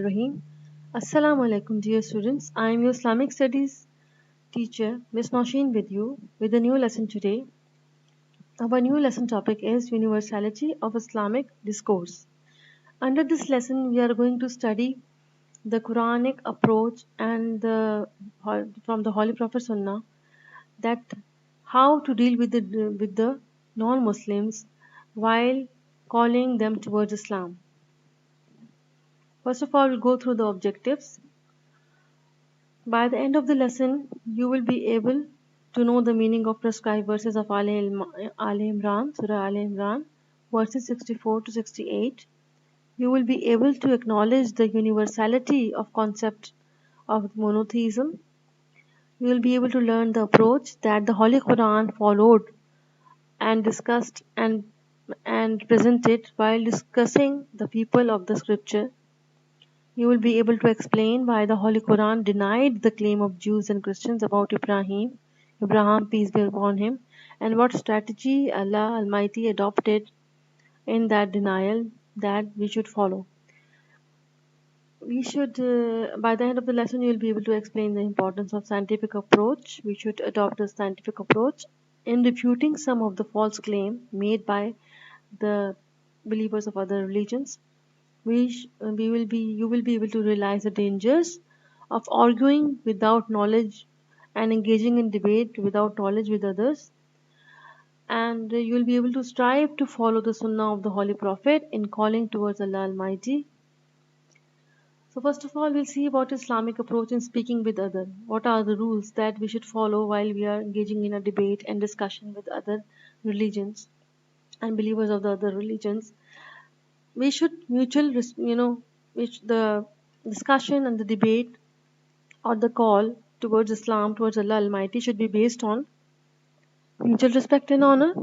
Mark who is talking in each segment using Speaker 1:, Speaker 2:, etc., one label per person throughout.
Speaker 1: Rahim. Assalamu alaikum, dear students. I am your Islamic Studies teacher, Miss Nausheen, with you with a new lesson today. Our new lesson topic is Universality of Islamic Discourse. Under this lesson, we are going to study the Quranic approach and from the Holy Prophet Sunnah that how to deal with the non-Muslims while calling them towards Islam. First of all, we'll go through the objectives. By the end of the lesson, you will be able to know the meaning of prescribed verses of Imran, Surah Al Imran, verses 64 to 68. You will be able to acknowledge the universality of concept of monotheism. You will be able to learn the approach that the Holy Quran followed and discussed and presented while discussing the people of the scripture. You will be able to explain why the Holy Quran denied the claim of Jews and Christians about Abraham, peace be upon him, and what strategy Allah Almighty adopted in that denial that we should follow. By the end of the lesson, you will be able to explain the importance of scientific approach. We should adopt a scientific approach in refuting some of the false claim made by the believers of other religions. You will be able to realize the dangers of arguing without knowledge and engaging in debate without knowledge with others, and you will be able to strive to follow the sunnah of the Holy Prophet in calling towards Allah Almighty. So first of all, we'll see about Islamic approach in speaking with others. What are the rules that we should follow while we are engaging in a debate and discussion with other religions and believers of the other religions? We should which the discussion and the debate or the call towards Islam, towards Allah Almighty should be based on mutual respect and honor.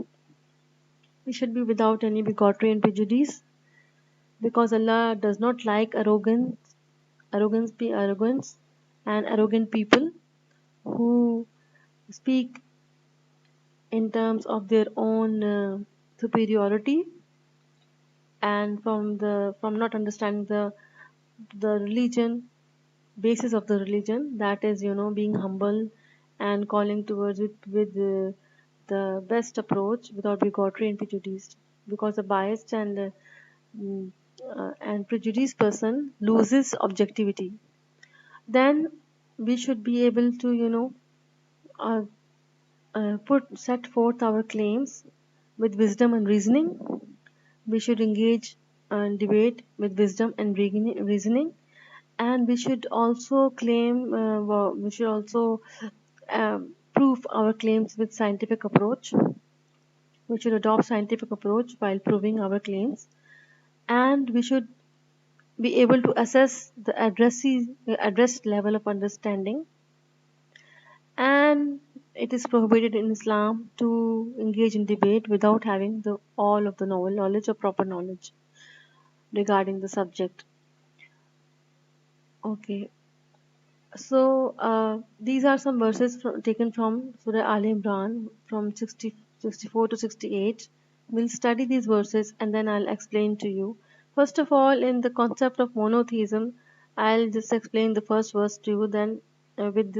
Speaker 1: We should be without any bigotry and prejudice, because Allah does not like arrogance and arrogant people who speak in terms of their own superiority and from not understanding the religion basis of the religion, that is being humble and calling towards it with the best approach without bigotry and prejudice, because a biased and prejudiced person loses objectivity. Then we should be able to uh, set forth our claims with wisdom and reasoning. We should engage and debate with wisdom and reasoning, and we should also prove our claims with scientific approach. We should adopt scientific approach while proving our claims, and we should be able to assess the addressed level of understanding. And it is prohibited in Islam to engage in debate without having all of the knowledge or proper knowledge regarding the subject. Okay, so these are some verses taken from Surah Al Imran from 64 to 68. We'll study these verses and then I'll explain to you. First of all, in the concept of monotheism, I'll just explain the first verse to you. Then, with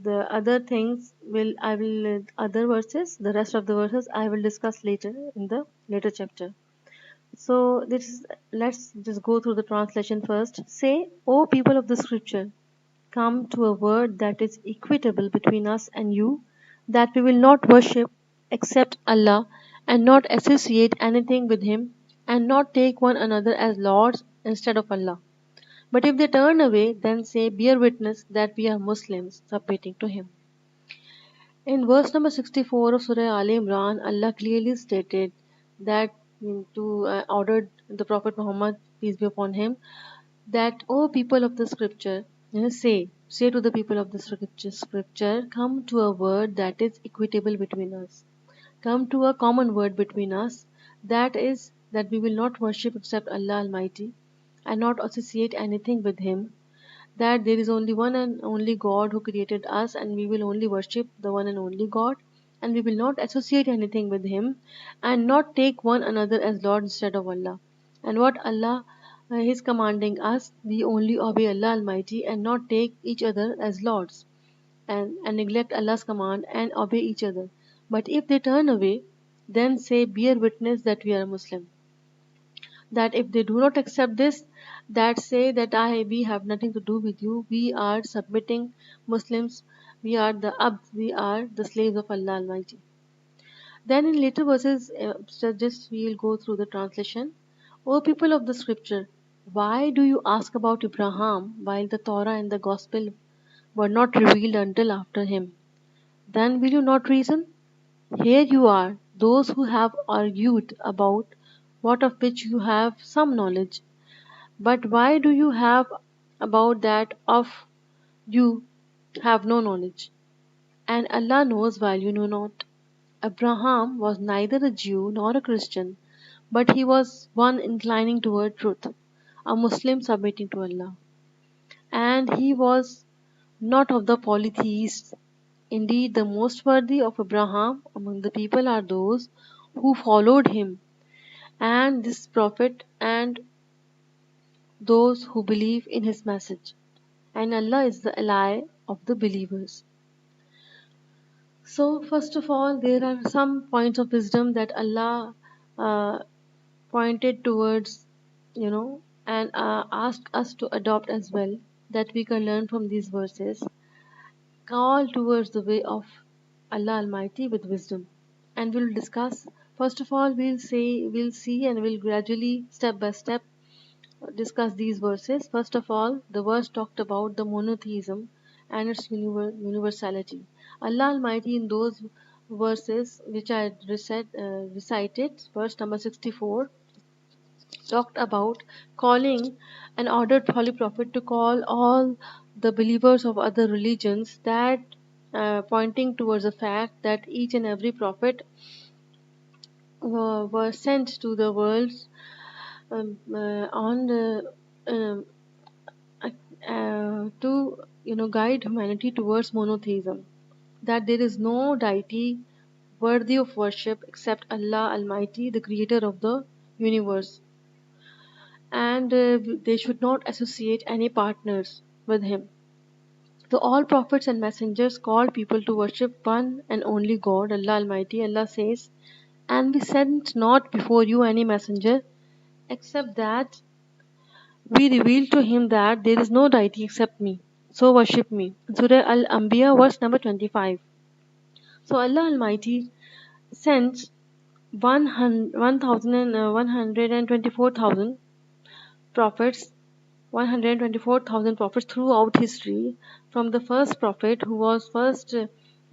Speaker 1: the other things, other verses, the rest of the verses, I will discuss later in the later chapter. So let's just go through the translation first. Say, O people of the scripture, come to a word that is equitable between us and you, that we will not worship except Allah, and not associate anything with Him, and not take one another as lords instead of Allah. But if they turn away, then say, bear witness that we are Muslims submitting to Him. In verse number 64 of Surah Al Imran, Allah clearly stated that ordered the Prophet Muhammad, peace be upon him, that, O people of the scripture, say to the people of the scripture, come to a word that is equitable between us. Come to a common word between us, that is, that we will not worship except Allah Almighty, and not associate anything with Him, that there is only one and only God who created us, and we will only worship the one and only God, and we will not associate anything with Him, and not take one another as Lord instead of Allah. And what Allah He is commanding us we only obey Allah Almighty and not take each other as lords and neglect Allah's command and obey each other. But if they turn away, then say, bear witness that we are Muslim. That if they do not accept this, that say that we have nothing to do with you. We are submitting Muslims. We are the abds. We are the slaves of Allah Almighty. Then in later verses, so just we will go through the translation. O people of the scripture, why do you ask about Abraham while the Torah and the Gospel were not revealed until after him? Then will you not reason? Here you are, those who have argued about what of which you have some knowledge. But why do you have about that of you have no knowledge? And Allah knows while you know not. Abraham was neither a Jew nor a Christian, but he was one inclining toward truth, a Muslim submitting to Allah. And he was not of the polytheists. Indeed, the most worthy of Abraham among the people are those who followed him, and this prophet, and those who believe in his message. And Allah is the ally of the believers. So, first of all, there are some points of wisdom that Allah uh, pointed towards, and asked us to adopt as well, that we can learn from these verses. Call towards the way of Allah Almighty with wisdom. And we'll discuss, first of all, we'll see, and we'll gradually, step by step, discuss these verses. First of all, the verse talked about the monotheism and its universality. Allah Almighty in those verses which I recited, verse number 64, talked about calling an ordered holy prophet to call all the believers of other religions, that pointing towards the fact that each and every prophet were sent to the world on the to guide humanity towards monotheism, that there is no deity worthy of worship except Allah Almighty, the creator of the universe, and they should not associate any partners with him. So all prophets and messengers called people to worship one and only God, Allah Almighty. Allah says, and we sent not before you any messenger except that we revealed to him that there is no deity except me. So worship me. Surah Al-Anbiya, verse number 25. So Allah Almighty sent 124,000 prophets, 124,000 prophets throughout history, from the first prophet who was first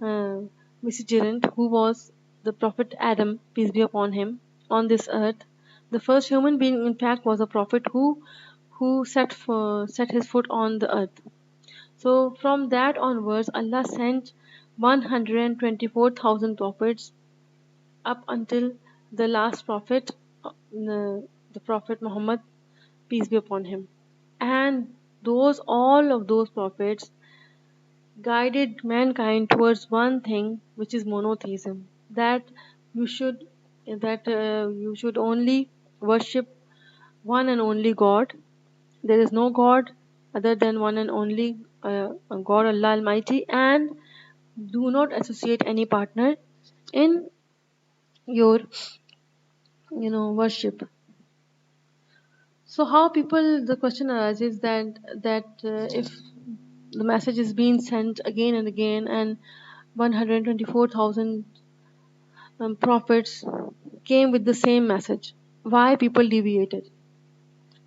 Speaker 1: vicegerent, who was the prophet Adam, peace be upon him, on this earth. The first human being, in fact, was a prophet who set his foot on the earth. So from that onwards, Allah sent 124,000 prophets up until the last prophet, the Prophet Muhammad, peace be upon him. And all of those prophets guided mankind towards one thing, which is monotheism. That you should you should only worship one and only God. There is no God other than one and only God, Allah Almighty, and do not associate any partner in your worship. So how people, the question arises that if the message is being sent again and again, and 124,000 prophets came with the same message, why people deviated?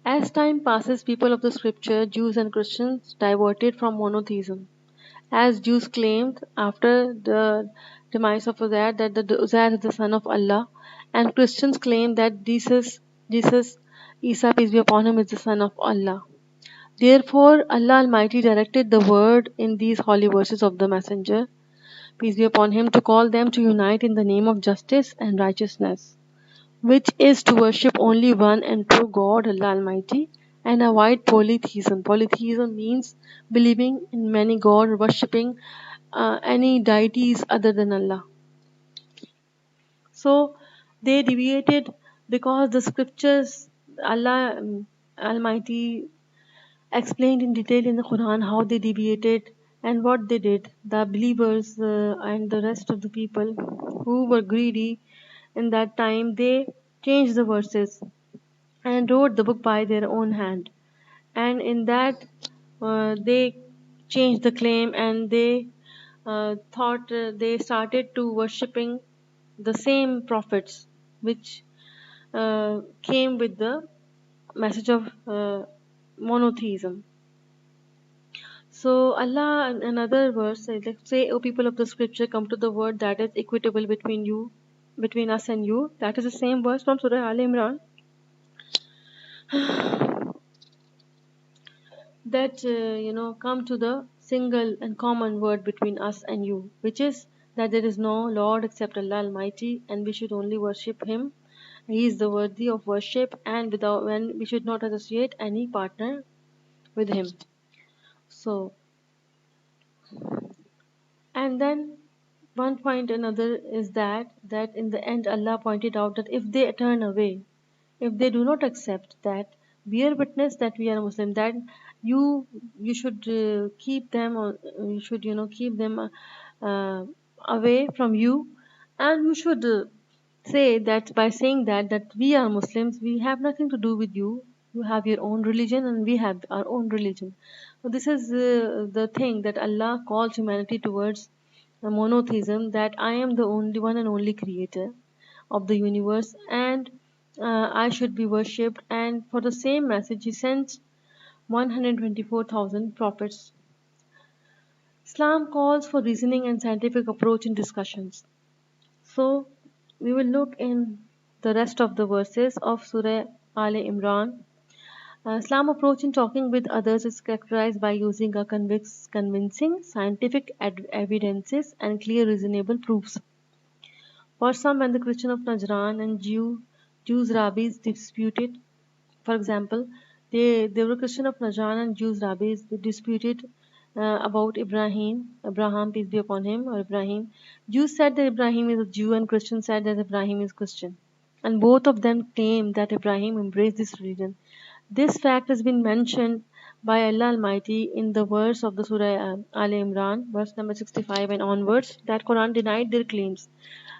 Speaker 1: As time passes, people of the scripture, Jews and Christians, diverted from monotheism. As Jews claimed after the demise of Uzair that the Uzair is the son of Allah, and Christians claim that Jesus, Isa, peace be upon him, is the son of Allah. Therefore, Allah Almighty directed the word in these holy verses of the Messenger, peace be upon him, to call them to unite in the name of justice and righteousness, which is to worship only one and true God, Allah Almighty, and avoid polytheism. Polytheism means believing in many gods, worshipping any deities other than Allah. So they deviated because the scriptures, Allah Almighty explained in detail in the Quran how they deviated and what they did. The believers and the rest of the people who were greedy in that time, they changed the verses and wrote the book by their own hand. And in that, they changed the claim, and they thought they started to worshipping the same prophets which came with the message of monotheism. So Allah in another verse says, like, say, O people of the scripture, come to the word that is equitable between you, between us and you. That is the same verse from Surah Al Imran. That come to the single and common word between us and you, which is that there is no Lord except Allah Almighty, and we should only worship Him. He is the worthy of worship, and without when we should not associate any partner with Him. So, and then one point another is that in the end Allah pointed out that if they turn away, if they do not accept that, bear witness that we are Muslim, that you you should keep them, or you should keep them uh, away from you, and you should say that by saying that we are Muslims, we have nothing to do with you. You have your own religion and we have our own religion. So this is the thing that Allah calls humanity towards monotheism, that I am the only one and only creator of the universe, and I should be worshipped. And for the same message, He sent 124,000 prophets. Islam calls for reasoning and scientific approach in discussions. So we will look in the rest of the verses of Surah Al Imran. Islam approach in talking with others is characterized by using a convincing scientific evidences and clear reasonable proofs. For some, when the Christian of Najran and Jews rabbis disputed, for example, they were Christian of Najran and Jews rabbis, they disputed about Abraham, peace be upon him, or Ibrahim. Jews said that Ibrahim is a Jew, and Christians said that Ibrahim is Christian. And both of them claimed that Ibrahim embraced this religion. This fact has been mentioned by Allah Almighty in the verse of the Surah Al Imran, verse number 65 and onwards, that Quran denied their claims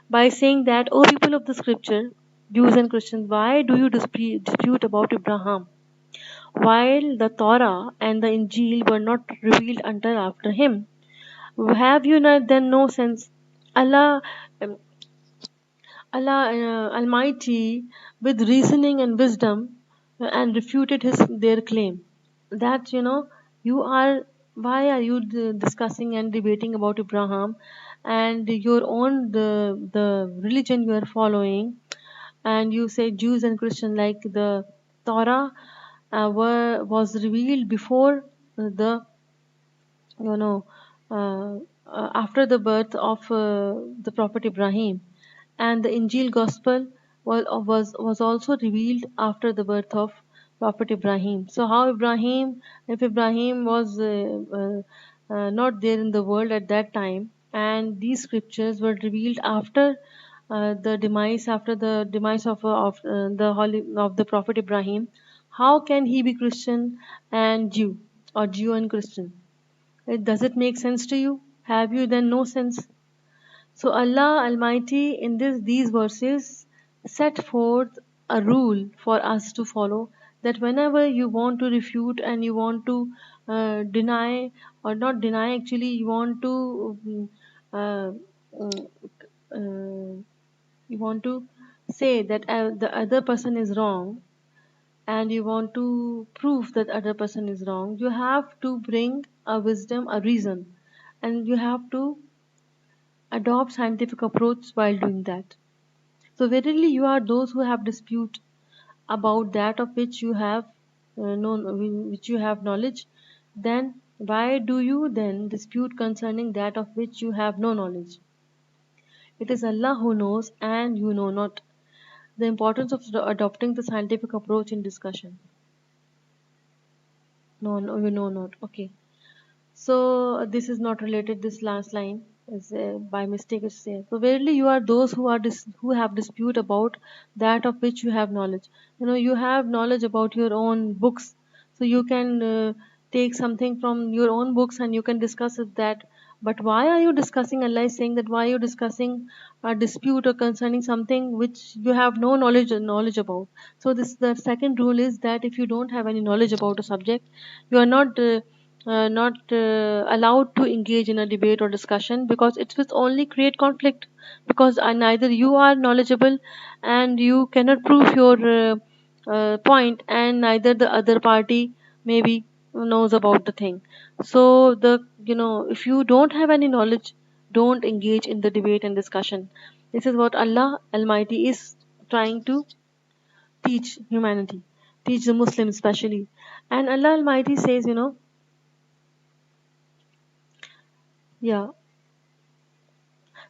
Speaker 1: by saying that, O people of the scripture, Jews and Christians, why do you dispute about Abraham, while the Torah and the Injil were not revealed until after him? Have you not then no sense? Allah, um, Allah Almighty, with reasoning and wisdom, and refuted their claim that you are why are you discussing and debating about Abraham, and your own the religion you are following, and you say Jews and Christians, like the Torah was revealed before the you know after the birth of the prophet Ibrahim, and the Injil gospel was also revealed after the birth of prophet Ibrahim. So how Ibrahim, if Ibrahim was not there in the world at that time, and these scriptures were revealed after after the demise of the prophet Ibrahim, how can he be Christian and Jew, or Jew and Christian? Does it make sense to you? Have you then no sense? So Allah Almighty in these verses set forth a rule for us to follow, that whenever you want to refute and you want to deny, or not deny, actually you want to uh, mm, you want to say that the other person is wrong, and you want to prove that other person is wrong, you have to bring a wisdom, a reason, and you have to adopt scientific approach while doing that. So verily you are those who have dispute about that of which you have which you have knowledge. Then why do you then dispute concerning that of which you have no knowledge? It is Allah who knows and you know not. The importance of adopting the scientific approach in discussion. No, you know not. Okay. So this is not related, this last line. by mistake it's there. So verily you are those who are who have dispute about that of which you have knowledge. You have knowledge about your own books, so you can take something from your own books and you can discuss it that. But why are you discussing? Allah is saying that why are you discussing a dispute or concerning something which you have no knowledge about. So this the second rule is that if you don't have any knowledge about a subject, you are not allowed to engage in a debate or discussion, because it will only create conflict, because neither you are knowledgeable and you cannot prove your point, and neither the other party maybe knows about the thing. So if you don't have any knowledge, don't engage in the debate and discussion. This is what Allah Almighty is trying to teach humanity, teach the Muslims especially. And Allah Almighty says, yeah.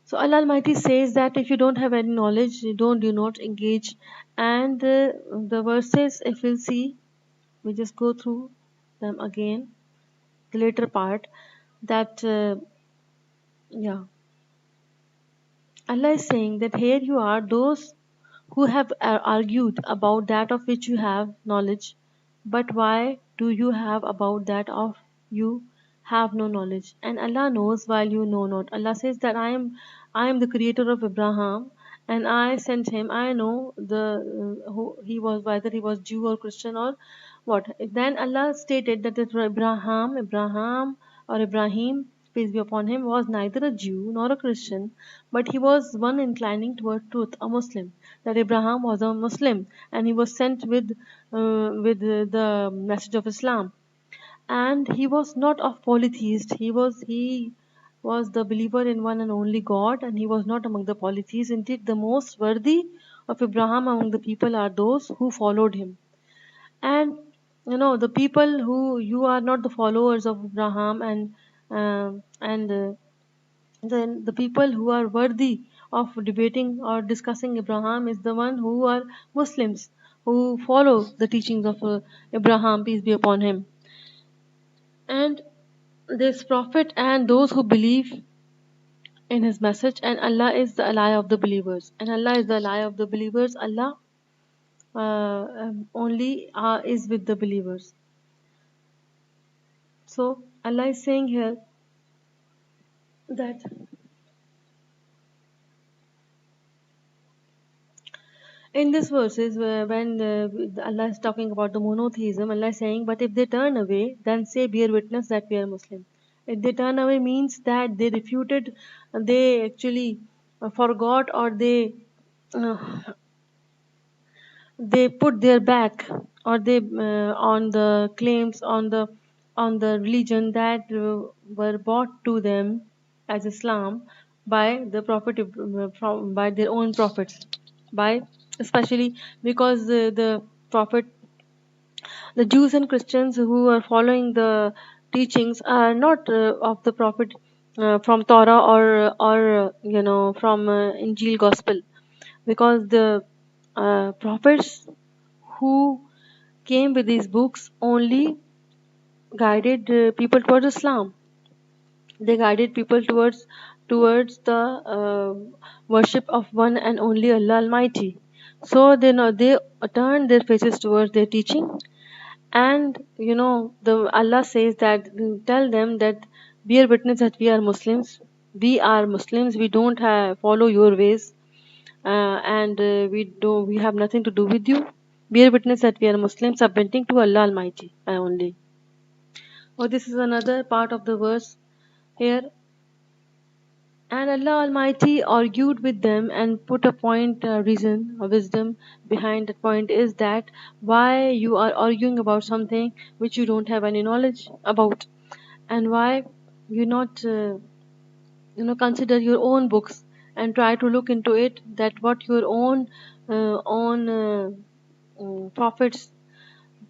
Speaker 1: So Allah Almighty says that if you don't have any knowledge, you do not engage. And the verses, if we'll see, we just go through them again. The later part, that yeah, Allah is saying that here you are those who have argued about that of which you have knowledge, but why do you have about that of you have no knowledge? And Allah knows while you know not. Allah says that I am the creator of Abraham, and I sent him. I know who he was, whether he was Jew or Christian or what. Then Allah stated that Abraham or Ibrahim, peace be upon him, was neither a Jew nor a Christian, but he was one inclining toward truth, a Muslim. That Abraham was a Muslim, and he was sent with the message of Islam. And he was not a polytheist. He was the believer in one and only God, and he was not among the polytheists. Indeed, the most worthy of Abraham among the people are those who followed him. And the people who you are not the followers of Abraham, and then the people who are worthy of debating or discussing Abraham is the one who are Muslims, who follow the teachings of Abraham, peace be upon him. And this prophet and those who believe in his message, and Allah is the ally of the believers. And Allah is the ally of the believers. Allah only is with the believers. So Allah is saying here that in this verses, when Allah is talking about the monotheism, Allah is saying, but if they turn away, then say, bear witness that we are Muslim. If they turn away means that they refuted, they actually forgot, or uh, they put their back, or they on the claims on the religion that were brought to them as Islam by the prophet, by their own prophets, by especially because the prophet, the Jews and Christians who are following the teachings are not of the prophet from Torah, or from Injil gospel, because the prophets who came with these books only guided people towards Islam. They guided people towards the worship of one and only Allah Almighty. So they turned their faces towards their teaching. And the Allah says that, tell them that, bear witness that we are Muslims. We are Muslims. We don't follow your ways, and we have nothing to do with you. Bear witness that we are Muslims, submitting to Allah Almighty only. Oh, this is another part of the verse here. And Allah Almighty argued with them and put a point, reason, a wisdom behind that point, is that why you are arguing about something which you don't have any knowledge about, and why you not consider your own books and try to look into it, that what your own prophets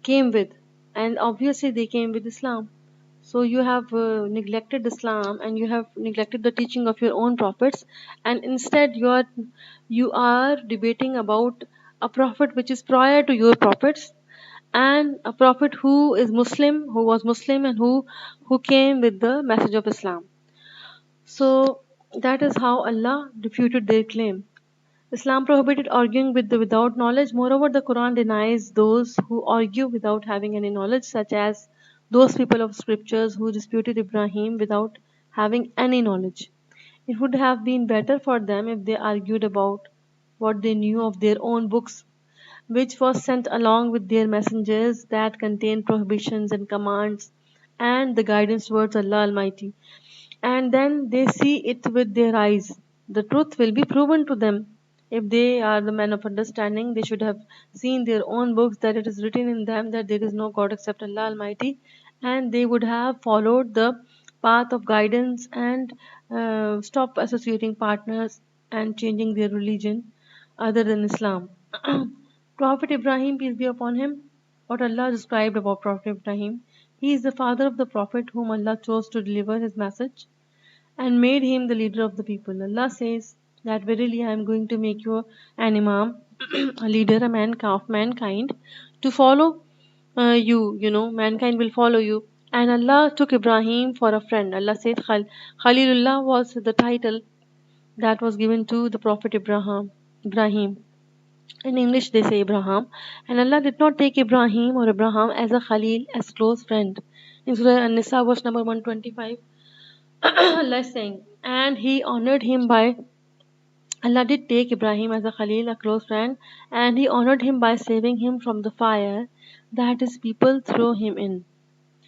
Speaker 1: came with. And obviously they came with Islam. So you have neglected Islam, and you have neglected the teaching of your own prophets, and instead you are debating about a prophet which is prior to your prophets, and a prophet who is Muslim, who was Muslim, and who came with the message of Islam. So That is how Allah refuted their claim. Islam prohibited arguing without knowledge. Moreover, the Quran denies those who argue without having any knowledge, such as those people of scriptures who disputed Ibrahim without having any knowledge. It would have been better for them if they argued about what they knew of their own books, which was sent along with their messengers, that contained prohibitions and commands and the guidance towards Allah Almighty, and then they see it with their eyes. The truth will be proven to them. If they are the men of understanding, they should have seen their own books, that it is written in them that there is no God except Allah Almighty, and they would have followed the path of guidance and stop associating partners and changing their religion other than Islam. Prophet Ibrahim, peace be upon him, what Allah described about Prophet Ibrahim, he is the father of the Prophet whom Allah chose to deliver his message and made him the leader of the people. Allah says that verily I am going to make you an imam, a leader, a man of mankind, to follow you. You know, mankind will follow you. And Allah took Ibrahim for a friend. Allah said Khalilullah was the title that was given to the Prophet Ibrahim. Ibrahim. In English, they say Abraham. And Allah did not take Ibrahim or Abraham as a Khalil, as close friend. In Surah An-Nisa, verse number 125, Allah is saying, and He honored him by, Allah did take Ibrahim as a Khalil, a close friend, and He honored him by saving him from the fire that His people threw him in.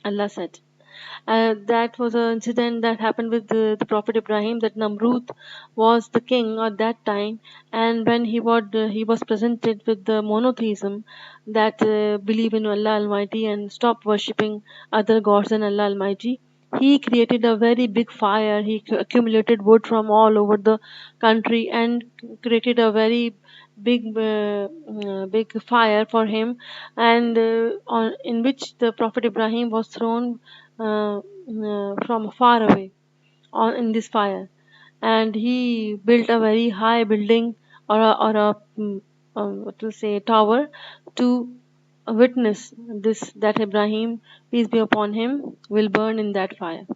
Speaker 1: Allah said. That was an incident that happened with the Prophet Ibrahim, that Namrud was the king at that time, and when he was presented with the monotheism, that believe in Allah Almighty and stop worshipping other gods than Allah Almighty. He created a very big fire. He accumulated wood from all over the country and created a very big fire for him, and in which the Prophet Ibrahim was thrown from far away on in this fire, and he built a very high building, or a what to say, tower, to witness this, that Ibrahim, peace be upon him, will burn in that fire.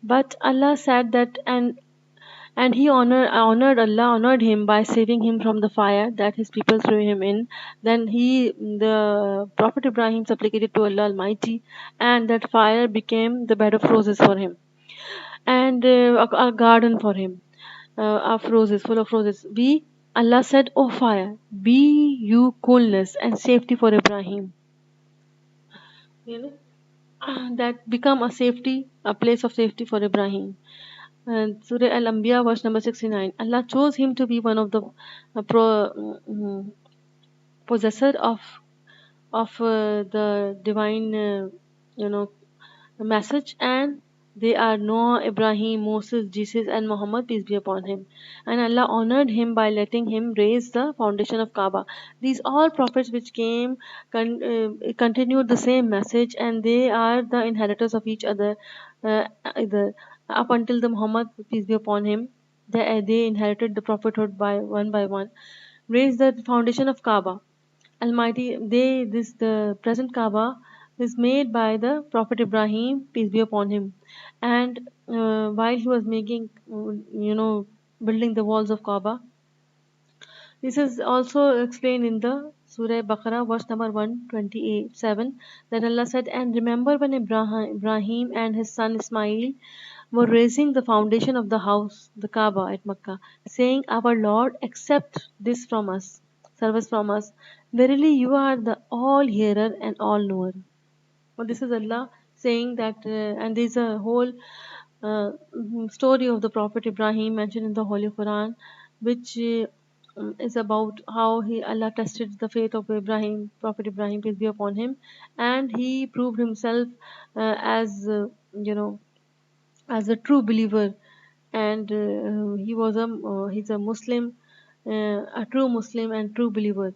Speaker 1: But Allah said that, and he honored him by saving him from the fire that his people threw him in. Then the Prophet Ibrahim supplicated to Allah Almighty, and that fire became the bed of roses for him, and a garden for him, of roses, full of roses. Allah said, "O fire, be you coolness and safety for Ibrahim." You know, that become a safety, a place of safety for Ibrahim. And Surah Al-Anbiya, verse number 69. Allah chose him to be one of the possessor of the divine, message, and they are Noah, Ibrahim, Moses, Jesus, and Muhammad, peace be upon him. And Allah honored him by letting him raise the foundation of Kaaba. These all prophets which came continued the same message, and they are the inheritors of each other. Either up until the Muhammad, peace be upon him, they inherited the prophethood by one, raised the foundation of Kaaba. Almighty, the present Kaaba is made by the Prophet Ibrahim, peace be upon him, and while he was making, building the walls of Kaaba. This is also explained in the Surah Baqarah, verse number 127, that Allah said, "And remember when Ibrahim and his son Ismail were raising the foundation of the house, the Kaaba at Makkah, saying, Our Lord, accept this from us, service from us. Verily, you are the all hearer and all knower." Well, this is Allah saying that, and there's a whole story of the Prophet Ibrahim mentioned in the Holy Quran, which is about how Allah tested the faith of Ibrahim, Prophet Ibrahim, peace be upon him, and he proved himself as as a true believer, and he's a Muslim, a true Muslim and true believer.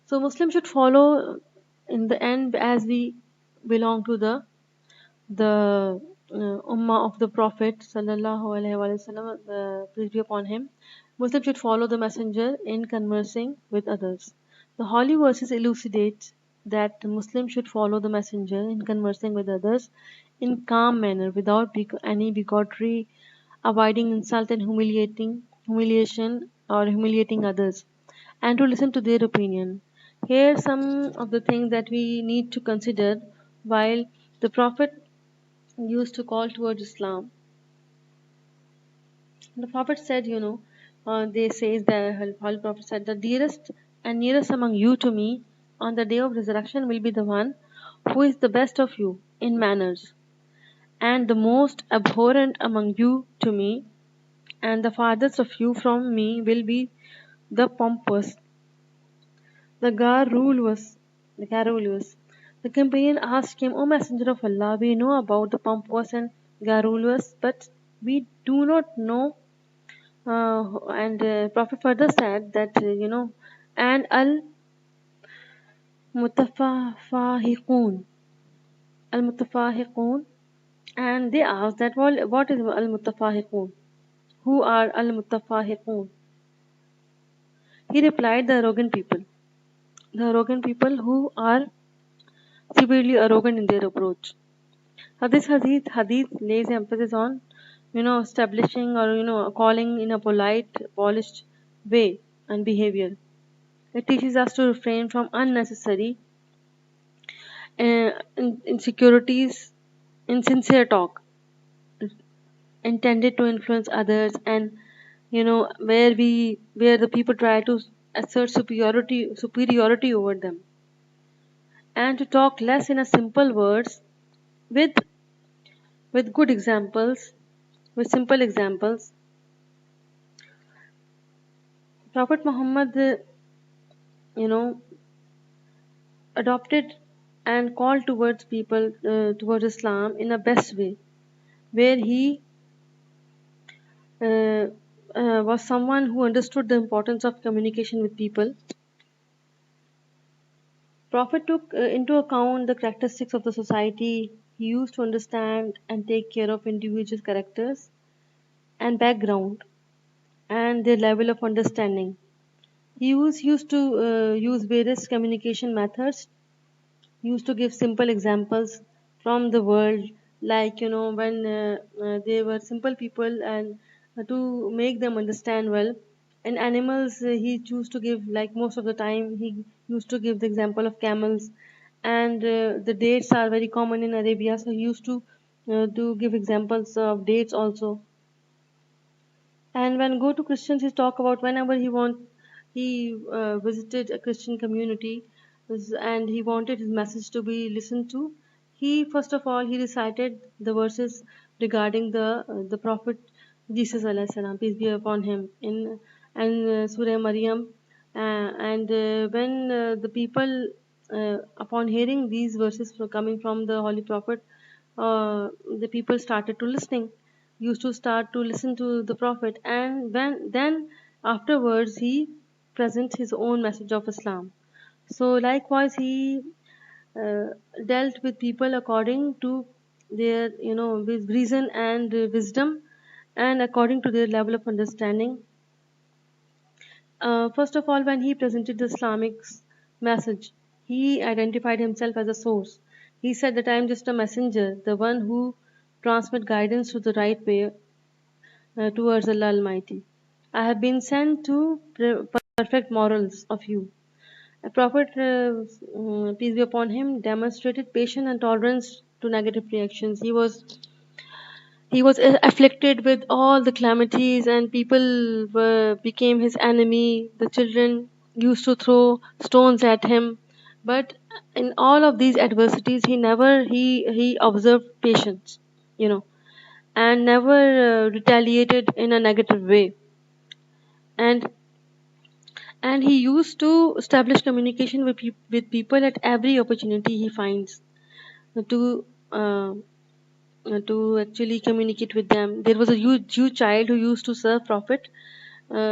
Speaker 1: So Muslims should follow in the end, as we belong to the ummah of the Prophet sallallahu alaihi wasallam, peace be upon him. Muslims should follow the messenger in conversing with others. The holy verses elucidate that Muslims should follow the messenger in conversing with others in calm manner, without any bigotry, avoiding insult and humiliation or humiliating others, and to listen to their opinion. Here are some of the things that we need to consider while the Prophet used to call towards Islam. The Prophet said, they says the Holy Prophet said, the dearest and nearest among you to me on the day of resurrection will be the one who is the best of you in manners, and the most abhorrent among you to me, and the farthest of you from me will be the pompous, the garrulous, the garrulous. The companion asked him, O Messenger of Allah, we know about the pompous and garrulous, but we do not know. And Prophet further said that, and al mutafahiqun, and they asked that, well, what is al mutafahiqun? Who are al mutafahiqun? He replied, the arrogant people. The arrogant people who are severely arrogant in their approach. This hadith lays emphasis on, establishing or, calling in a polite, polished way and behavior. It teaches us to refrain from unnecessary insecurities, insincere talk intended to influence others, and where the people try to assert superiority over them, and to talk less in a simple words with good examples, with simple examples. Prophet Muhammad, you know, adopted and called towards people towards Islam in a best way, where he uh, was someone who understood the importance of communication with people. Prophet took into account the characteristics of the society. He used to understand and take care of individual characters and background and their level of understanding. Used to use various communication methods, used to give simple examples from the world, like when they were simple people, and to make them understand well. And animals, he used to give, like most of the time he used to give the example of camels, and the dates are very common in Arabia, so he used to give examples of dates also. And when go to Christians, he talk about whenever he visited a Christian community, and he wanted his message to be listened to. He first of all he recited the verses regarding the Prophet Jesus alayhi salam, peace be upon him, in and Surah Maryam. And when the people, upon hearing these verses coming from the Holy Prophet, the people started to listening, used to start to listen to the Prophet, and then afterwards he presents his own message of Islam. So likewise he uh, dealt with people according to their, with reason and wisdom, and according to their level of understanding. First of all, when he presented the Islamic message, he identified himself as a source. He said that I am just a messenger, the one who transmit guidance to the right way, towards Allah Almighty. I have been sent to perfect morals of you. A Prophet, peace be upon him, demonstrated patience and tolerance to negative reactions. He was afflicted with all the calamities, and people became his enemy. The children used to throw stones at him, but in all of these adversities, he observed patience, you know, and never retaliated in a negative way. And and he used to establish communication with people at every opportunity he finds to uh, to actually communicate with them. There was a Jew child who used to serve Prophet,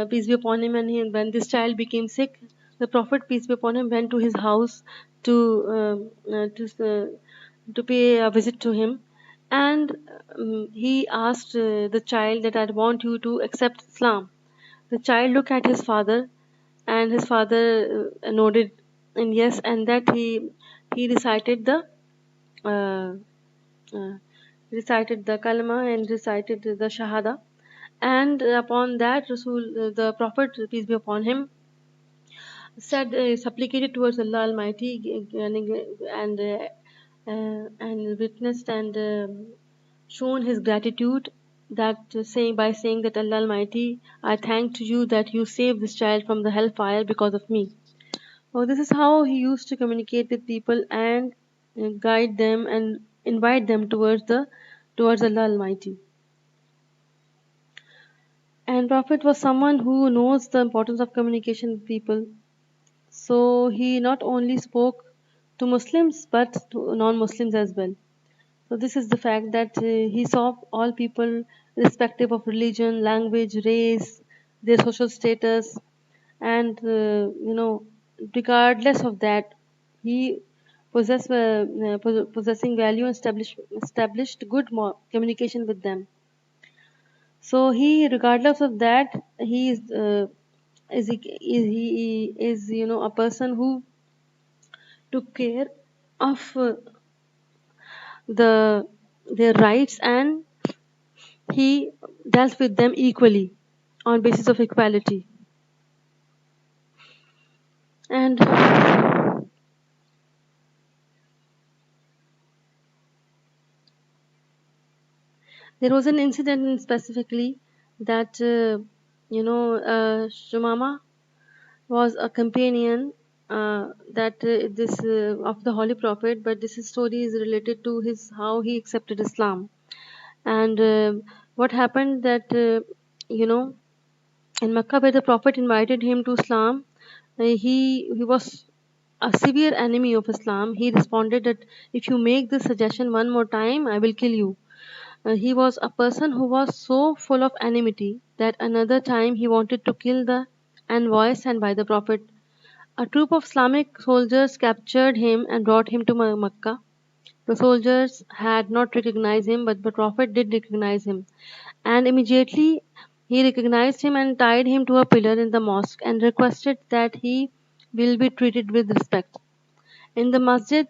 Speaker 1: peace be upon him, and when this child became sick, the Prophet, peace be upon him, went to his house to uh, uh, to uh, to pay a visit to him, and he asked the child that I want you to accept Islam. The child looked at his father, and his father nodded and yes, and that he uh, uh, recited the kalma and recited the shahada. And upon that, the Prophet, peace be upon him, said, supplicated towards Allah Almighty, and witnessed and shown his gratitude, that saying by saying that, Allah Almighty, I thank to you that you saved this child from the hellfire because of me. Oh, this is how he used to communicate with people and guide them and invite them towards Allah Almighty. And Prophet was someone who knows the importance of communication with people. So he not only spoke to Muslims but to non-Muslims as well. So this is the fact that he saw all people irrespective of religion, language, race, their social status, and regardless of that, he possessing value and established good communication with them. So he, regardless of that, he he is a person who took care of their rights, and he dealt with them equally on basis of equality. And there was an incident specifically that Shumama was a companion that this of the Holy Prophet, but this story is related to his how he accepted Islam. And what happened that in Makkah, where the Prophet invited him to Islam, he was a severe enemy of Islam. He responded that, if you make this suggestion one more time, I will kill you. He was a person who was so full of enmity that another time he wanted to kill the envoy sent by the Prophet. A troop of Islamic soldiers captured him and brought him to Makkah. The soldiers had not recognized him, but the Prophet did recognize him. And immediately he recognized him and tied him to a pillar in the mosque and requested that he will be treated with respect. In the masjid,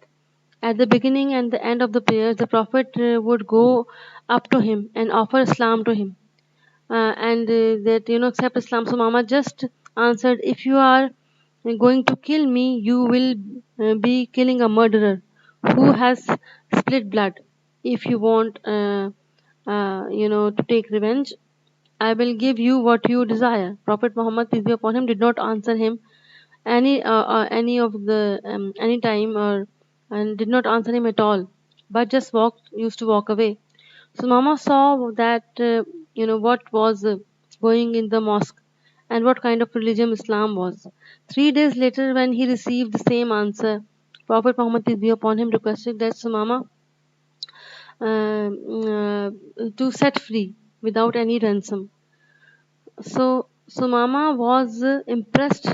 Speaker 1: at the beginning and the end of the prayers, the Prophet would go up to him and offer Islam to him. And that, accept Islam. So Mama just answered, if you are going to kill me, you will be killing a murderer who has split blood. If you want, to take revenge, I will give you what you desire. Prophet Muhammad, peace be upon him, did not answer him any of the any time, or and did not answer him at all, but just used to walk away. So Mama saw that what was going in the mosque and what kind of religion Islam was. 3 days later, when he received the same answer, Prophet Muhammad, peace be upon him, requested that Sumama to set free without any ransom. So Mama was impressed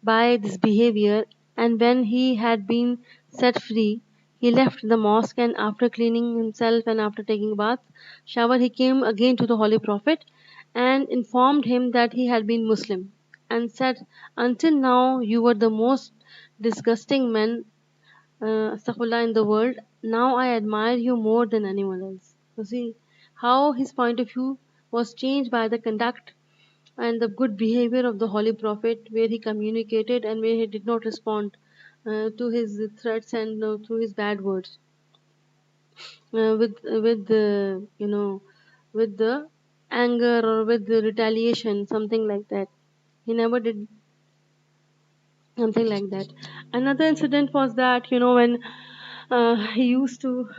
Speaker 1: by this behavior, and when he had been set free, he left the mosque, and after cleaning himself and after taking a bath, shower, he came again to the Holy Prophet and informed him that he had been Muslim, and said, until now you were the most disgusting man in the world. Now I admire you more than anyone else. You see how his point of view was changed by the conduct and the good behavior of the Holy Prophet, where he communicated and where he did not respond to his threats and to his bad words with the with the anger or with the retaliation, something like that. He never did something like that. Another incident was that when he used to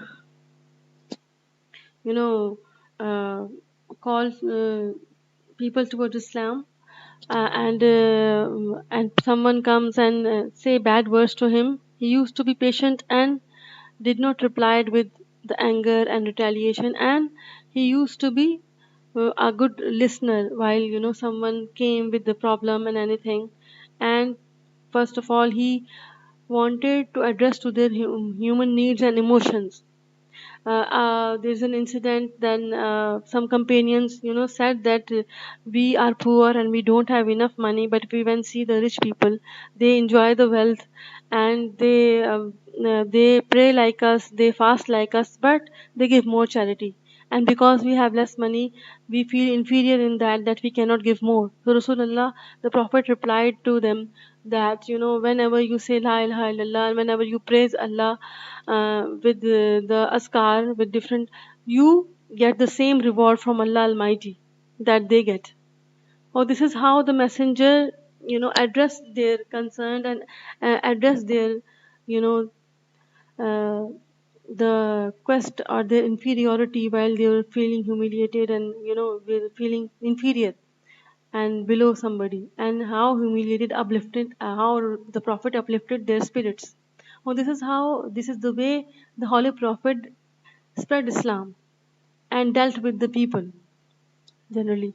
Speaker 1: you know uh, call people towards Islam, and someone comes and say bad words to him, he used to be patient and did not reply with the anger and retaliation, and he used to be a good listener while someone came with the problem and anything. And first of all, he wanted to address to their human needs and emotions. There's an incident, then some companions said that we are poor and we don't have enough money, but we when see the rich people, they enjoy the wealth, and they pray like us, they fast like us, but they give more charity. and because we have less money we feel inferior in that we cannot give more. So Rasulullah, the Prophet, replied to them that, whenever you say la ilaha illallah and whenever you praise Allah with the askar, with different, you get the same reward from Allah Almighty that they get. Oh, this is how the messenger, addressed their concern and addressed their, you know uh, the quest or their inferiority while they were feeling humiliated and, were feeling inferior and below somebody, and how humiliated, uplifted, how the Prophet uplifted their spirits. Oh, this is the way the Holy Prophet spread Islam and dealt with the people generally.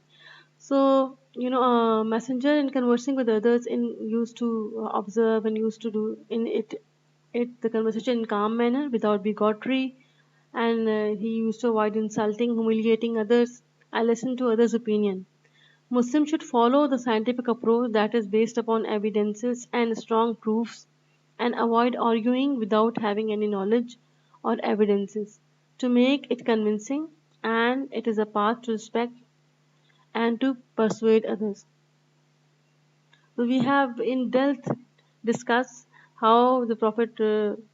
Speaker 1: So, messenger in conversing with others in used to observe and used to do in it the conversation in calm manner without bigotry, and he used to avoid insulting, humiliating others. I listen to others' opinion. Muslims should follow the scientific approach that is based upon evidences and strong proofs, and avoid arguing without having any knowledge or evidences to make it convincing, and it is a path to respect and to persuade others. So we have in depth discussed how the Prophet,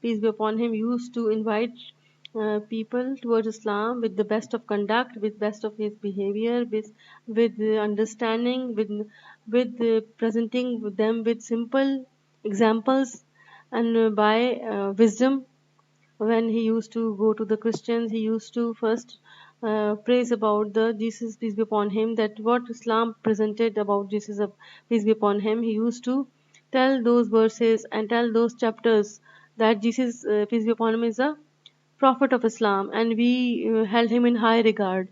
Speaker 1: peace be upon him, used to invite people towards Islam with the best of conduct, with best of his behavior, with understanding, with presenting them with simple examples, and by wisdom. When he used to go to the Christians, he used to first praise about the Jesus, peace be upon him, that what Islam presented about Jesus, peace be upon him. He used to tell those verses and tell those chapters that Jesus, peace be upon him, is a prophet of Islam, and we held him in high regard.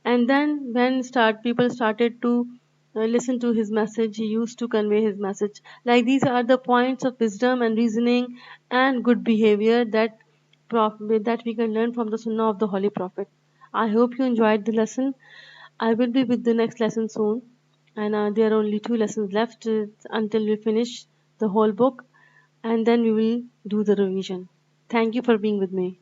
Speaker 1: And then when people started to listen to his message, he used to convey his message. Like these are the points of wisdom and reasoning and good behavior that we can learn from the Sunnah of the Holy Prophet. I hope you enjoyed the lesson. I will be with the next lesson soon, and there are only 2 lessons left until we finish the whole book, and then we will do the revision. Thank you for being with me.